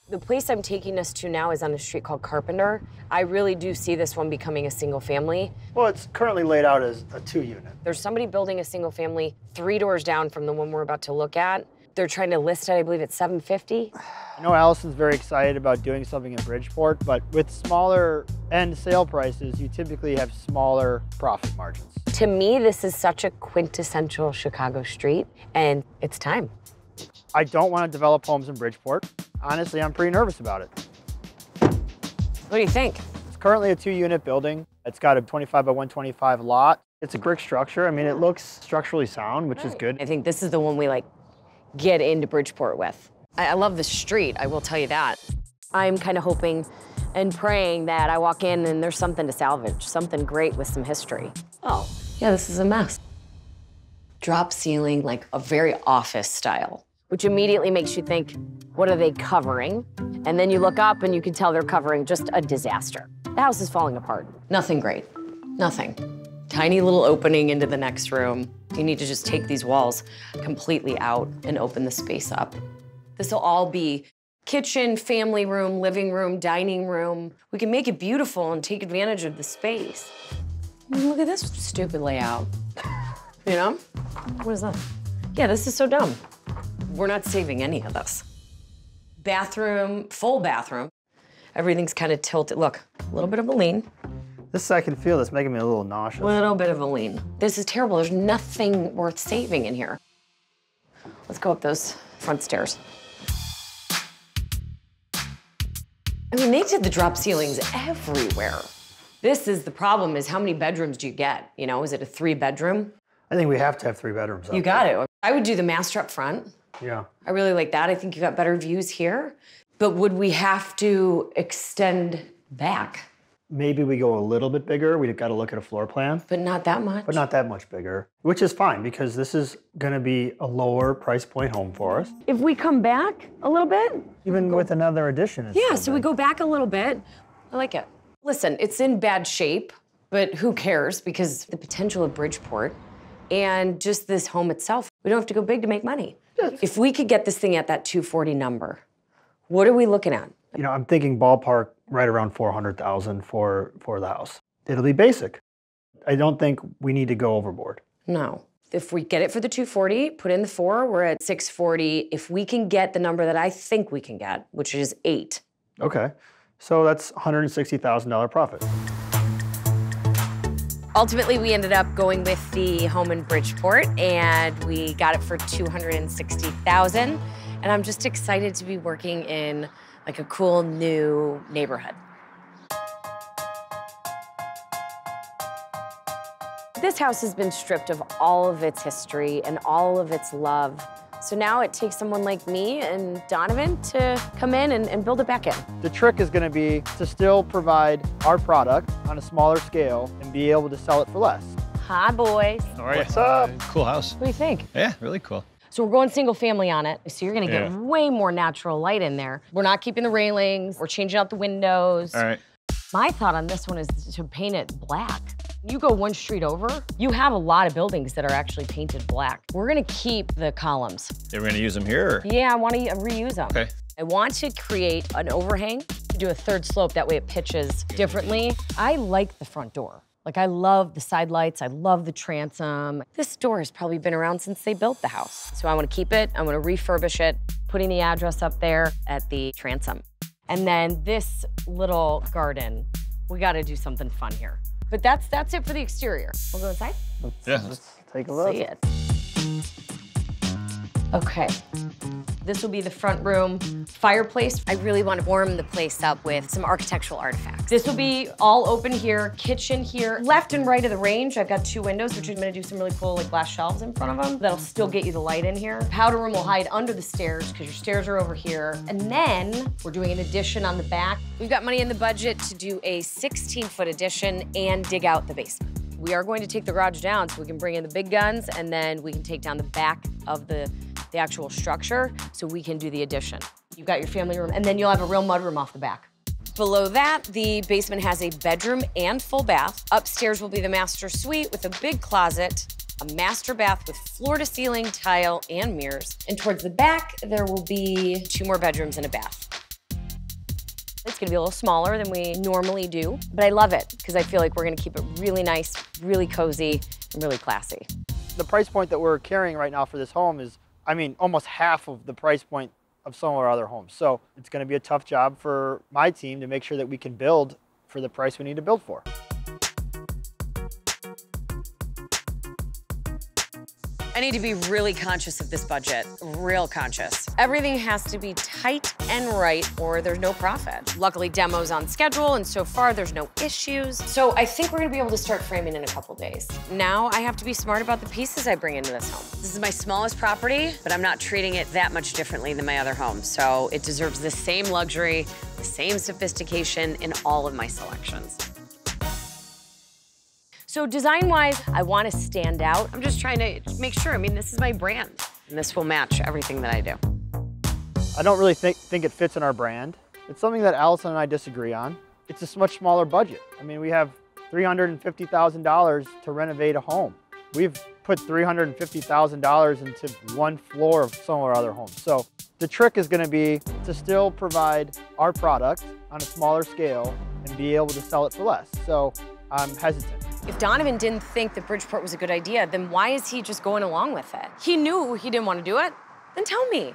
The place I'm taking us to now is on a street called Carpenter. I really do see this one becoming a single family. Well, it's currently laid out as a 2-unit. There's somebody building a single family 3 doors down from the one we're about to look at. They're trying to list it, I believe, at $750. I know Alison's very excited about doing something in Bridgeport, but with smaller end sale prices, you typically have smaller profit margins. To me, this is such a quintessential Chicago street, and it's time. I don't want to develop homes in Bridgeport. Honestly, I'm pretty nervous about it. What do you think? It's currently a 2-unit building. It's got a 25 by 125 lot. It's a brick structure. I mean, it looks structurally sound, which is good. I think this is the one we get into Bridgeport with. I love the street, I will tell you that. I'm kind of hoping and praying that I walk in and there's something to salvage, something great with some history. Oh, yeah, this is a mess. Drop ceiling, like a very office style, which immediately makes you think, what are they covering? And then you look up and you can tell they're covering just a disaster. The house is falling apart. Nothing great, nothing. Tiny little opening into the next room. You need to just take these walls completely out and open the space up. This will all be kitchen, family room, living room, dining room. We can make it beautiful and take advantage of the space. Look at this stupid layout. You know? What is that? Yeah, this is so dumb. We're not saving any of this. Bathroom, full bathroom. Everything's kind of tilted. Look, a little bit of a lean. This I can feel that's making me a little nauseous. Little bit of a lean. This is terrible. There's nothing worth saving in here. Let's go up those front stairs. I mean, they did the drop ceilings everywhere. This is the problem, is how many bedrooms do you get? You know, is it a 3-bedroom? I think we have to have 3 bedrooms. You got it. I would do the master up front. Yeah. I really like that. I think you got better views here. But would we have to extend back? Maybe we go a little bit bigger. We've got to look at a floor plan. But not that much? But not that much bigger, which is fine because this is going to be a lower price point home for us. If we come back a little bit? Even with another addition. Yeah, so we go back a little bit. I like it. Listen, it's in bad shape, but who cares? Because the potential of Bridgeport and just this home itself, we don't have to go big to make money. Yes. If we could get this thing at that 240 number, what are we looking at? You know, I'm thinking ballpark right around 400,000 for the house. It'll be basic. I don't think we need to go overboard. No. If we get it for the 240, put in the 4, we're at 640. If we can get the number that I think we can get, which is 8. Okay. So that's $160,000 profit. Ultimately, we ended up going with the home in Bridgeport, and we got it for $260,000. And I'm just excited to be working in like a cool new neighborhood. This house has been stripped of all of its history and all of its love. So now it takes someone like me and Donovan to come in and build it back in. The trick is going to be to still provide our product on a smaller scale and be able to sell it for less. Hi, boys. How are you? What's up? Cool house. What do you think? Yeah, really cool. So we're going single family on it, so you're gonna get way more natural light in there. We're not keeping the railings, we're changing out the windows. All right. My thought on this one is to paint it black. You go one street over, you have a lot of buildings that are actually painted black. We're gonna keep the columns. Yeah, we're gonna use them here? Or? Yeah, I wanna reuse them. Okay. I want to create an overhang to do a 3rd slope, that way it pitches differently. I like the front door. Like, I love the side lights, I love the transom. This door has probably been around since they built the house. So I wanna keep it, I wanna refurbish it, putting the address up there at the transom. And then this little garden, we gotta do something fun here. But that's it for the exterior. We'll go inside? Let's take a look. See it. Okay. This will be the front room fireplace. I really want to warm the place up with some architectural artifacts. This will be all open here, kitchen here. Left and right of the range, I've got 2 windows, which I'm gonna do some really cool like glass shelves in front of them. That'll still get you the light in here. Powder room will hide under the stairs because your stairs are over here. And then we're doing an addition on the back. We've got money in the budget to do a 16-foot addition and dig out the basement. We are going to take the garage down so we can bring in the big guns, and then we can take down the back of the actual structure so we can do the addition. You've got your family room, and then you'll have a real mudroom off the back. Below that, the basement has a bedroom and full bath. Upstairs will be the master suite with a big closet, a master bath with floor-to-ceiling tile and mirrors. And towards the back, there will be 2 more bedrooms and a bath. It's gonna be a little smaller than we normally do, but I love it because I feel like we're gonna keep it really nice, really cozy, and really classy. The price point that we're carrying right now for this home is, I mean, almost half of the price point of some of our other homes. So it's gonna be a tough job for my team to make sure that we can build for the price we need to build for. I need to be really conscious of this budget, real conscious. Everything has to be tight and right or there's no profit. Luckily, demo's on schedule, and so far there's no issues. So I think we're gonna be able to start framing in a couple days. Now I have to be smart about the pieces I bring into this home. This is my smallest property, but I'm not treating it that much differently than my other homes. So it deserves the same luxury, the same sophistication in all of my selections. So design-wise, I want to stand out. I'm just trying to make sure, I mean, this is my brand, and this will match everything that I do. I don't really think it fits in our brand. It's something that Alison and I disagree on. It's a much smaller budget. I mean, we have $350,000 to renovate a home. We've put $350,000 into one floor of some of our other homes. So the trick is gonna be to still provide our product on a smaller scale and be able to sell it for less. So I'm hesitant. If Donovan didn't think that Bridgeport was a good idea, then why is he just going along with it? He knew he didn't want to do it, then tell me.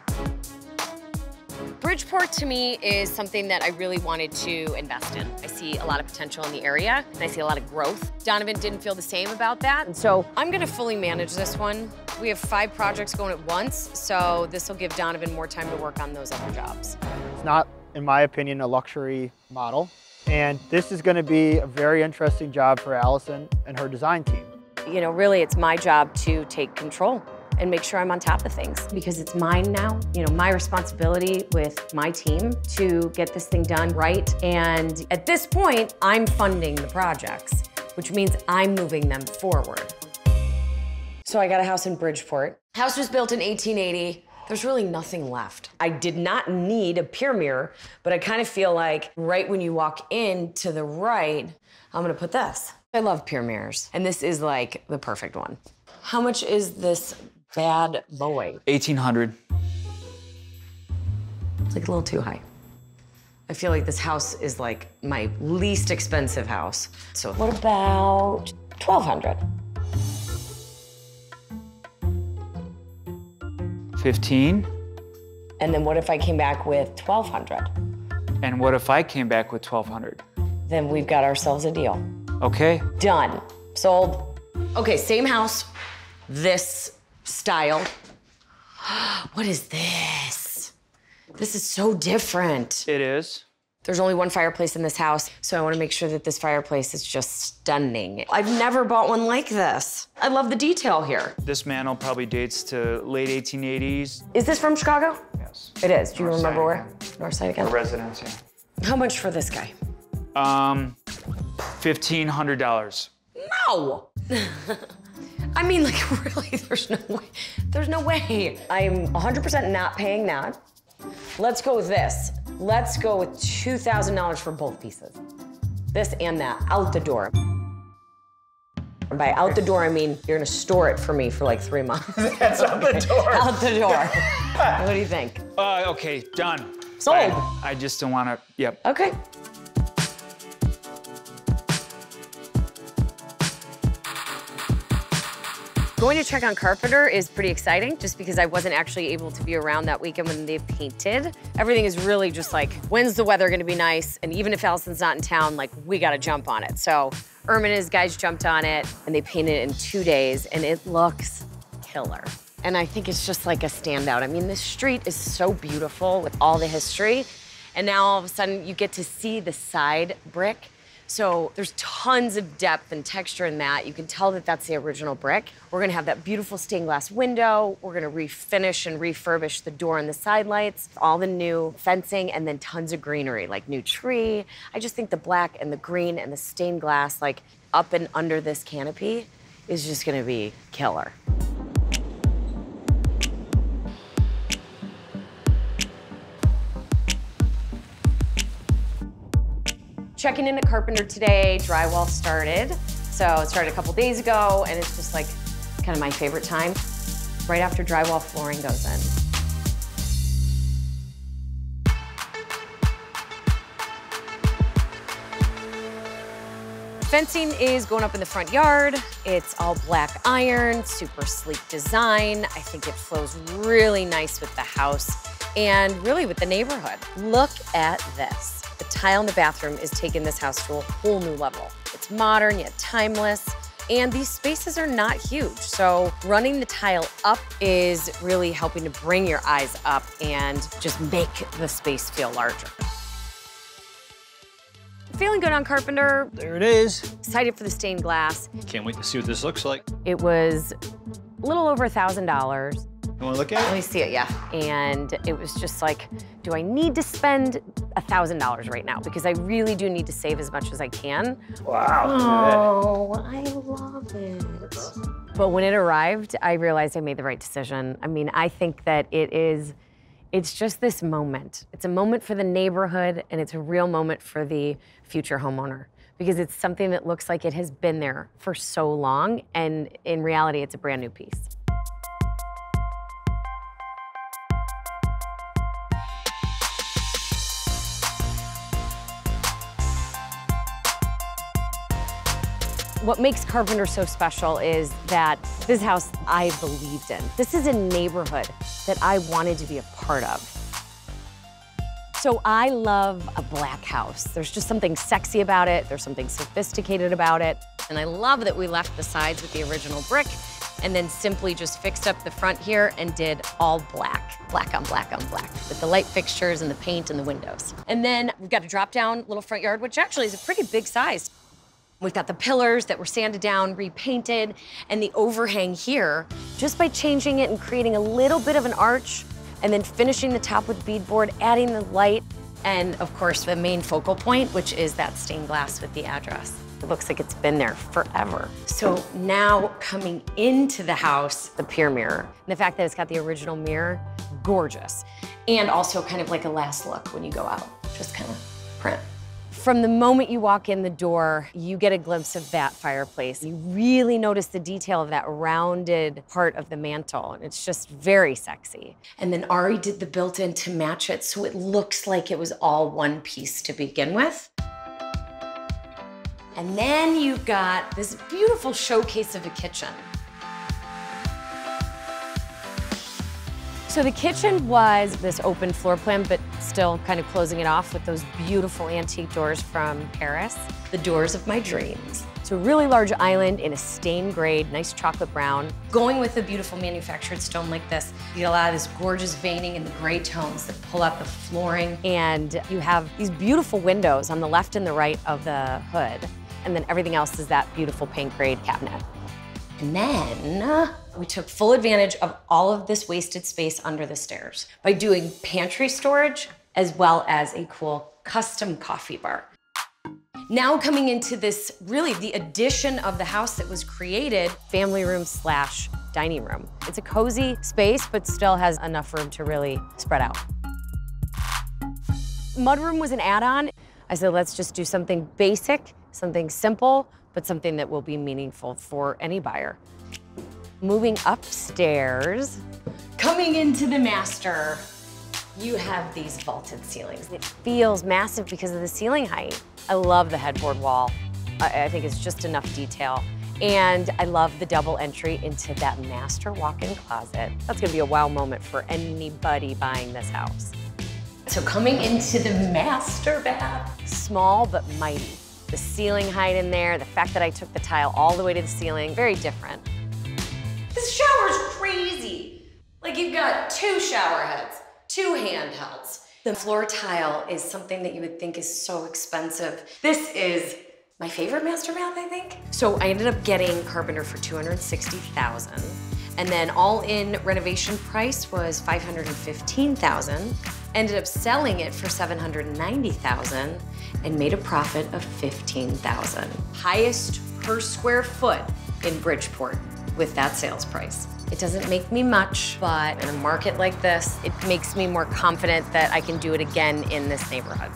Bridgeport to me is something that I really wanted to invest in. I see a lot of potential in the area, and I see a lot of growth. Donovan didn't feel the same about that, and so I'm gonna fully manage this one. We have 5 projects going at once, so this will give Donovan more time to work on those other jobs. It's not, in my opinion, a luxury model. And this is going to be a very interesting job for Alison and her design team. You know, really, it's my job to take control and make sure I'm on top of things because it's mine now. You know, my responsibility with my team to get this thing done right. And at this point, I'm funding the projects, which means I'm moving them forward. So I got a house in Bridgeport. House was built in 1880. There's really nothing left. I did not need a pier mirror, but I kind of feel like right when you walk in to the right, I'm gonna put this. I love pier mirrors, and this is like the perfect one. How much is this bad boy? 1,800. It's like a little too high. I feel like this house is like my least expensive house. So what about 1,200? 15. And then what if I came back with 1,200? And what if I came back with 1,200? Then we've got ourselves a deal. Okay. Done. Sold. Okay, same house, this style. What is this? This is so different. It is. There's only one fireplace in this house, so I want to make sure that this fireplace is just stunning. I've never bought one like this. I love the detail here. This mantel probably dates to late 1880s. Is this from Chicago? Yes. It is. Do you North remember side, where? yeah. North side again? A residence, yeah. How much for this guy? $1,500. No! I mean, like, really, there's no way. There's no way. I'm 100% not paying that. Let's go with this. Let's go with $2,000 for both pieces. This and that, out the door. And by out the door, I mean you're gonna store it for me for like 3 months. That's out the door. Out the door. What do you think? Okay, done. Sold. I just don't want to, yep. Okay. Going to check on Carpenter is pretty exciting just because I wasn't actually able to be around that weekend when they painted. Everything is really just like, when's the weather gonna be nice? And even if Alison's not in town, like, we gotta jump on it. So Erm and his guys jumped on it and they painted it in 2 days and it looks killer. And I think it's just like a standout. I mean, this street is so beautiful with all the history. And now all of a sudden you get to see the side brick. So there's tons of depth and texture in that. You can tell that that's the original brick. We're gonna have that beautiful stained glass window. We're gonna refinish and refurbish the door and the side lights, all the new fencing, and then tons of greenery, like new tree. I just think the black and the green and the stained glass, like up and under this canopy, is just gonna be killer. Checking in at Carpenter today, drywall started. So it started a couple days ago, and it's just like kind of my favorite time, right after drywall flooring goes in. Fencing is going up in the front yard. It's all black iron, super sleek design. I think it flows really nice with the house and really with the neighborhood. Look at this. The tile in the bathroom is taking this house to a whole new level. It's modern yet timeless, and these spaces are not huge. So running the tile up is really helping to bring your eyes up and just make the space feel larger. Feeling good on Carpenter. There it is. Excited for the stained glass. Can't wait to see what this looks like. It was a little over $1,000. You wanna look at Let it? me see it, yeah. And it was just like, do I need to spend $1,000 right now? Because I really do need to save as much as I can. Wow. Oh, I love it. But when it arrived, I realized I made the right decision. I mean, I think that it's just this moment. It's a moment for the neighborhood, and it's a real moment for the future homeowner, because it's something that looks like it has been there for so long, and in reality, it's a brand new piece. What makes Carpenter so special is that this house I believed in. This is a neighborhood that I wanted to be a part of. So I love a black house. There's just something sexy about it. There's something sophisticated about it. And I love that we left the sides with the original brick and then simply just fixed up the front here and did all black. Black on black on black, with the light fixtures and the paint and the windows. And then we've got a drop-down little front yard, which actually is a pretty big size. We've got the pillars that were sanded down, repainted, and the overhang here, just by changing it and creating a little bit of an arch, and then finishing the top with beadboard, adding the light, and of course the main focal point, which is that stained glass with the address. It looks like it's been there forever. So now coming into the house, the pier mirror, and the fact that it's got the original mirror, gorgeous. And also kind of like a last look when you go out, just kind of print. From the moment you walk in the door, you get a glimpse of that fireplace. You really notice the detail of that rounded part of the mantle, and it's just very sexy. And then Ari did the built-in to match it, so it looks like it was all one piece to begin with. And then you've got this beautiful showcase of a kitchen. So the kitchen was this open floor plan, but still kind of closing it off with those beautiful antique doors from Paris. The doors of my dreams. So a really large island in a stained grade, nice chocolate brown. Going with a beautiful manufactured stone like this, you get a lot of this gorgeous veining in the gray tones that pull out the flooring. And you have these beautiful windows on the left and the right of the hood. And then everything else is that beautiful paint grade cabinet. And then we took full advantage of all of this wasted space under the stairs by doing pantry storage as well as a cool custom coffee bar. Now coming into this, really the addition of the house that was created, family room slash dining room. It's a cozy space, but still has enough room to really spread out. Mudroom was an add-on. I said, let's just do something basic, something simple, but something that will be meaningful for any buyer. Moving upstairs, coming into the master, you have these vaulted ceilings. It feels massive because of the ceiling height. I love the headboard wall. I think it's just enough detail. And I love the double entry into that master walk-in closet. That's gonna be a wow moment for anybody buying this house. So coming into the master bath, small but mighty. The ceiling height in there, the fact that I took the tile all the way to the ceiling, very different. This shower's crazy. Like you've got 2 shower heads, 2 handhelds. The floor tile is something that you would think is so expensive. This is my favorite master bath, I think. So I ended up getting Carpenter for $260,000. And then all in renovation price was $515,000. Ended up selling it for $790,000 and made a profit of $15,000. Highest per square foot in Bridgeport with that sales price. It doesn't make me much, but in a market like this, it makes me more confident that I can do it again in this neighborhood.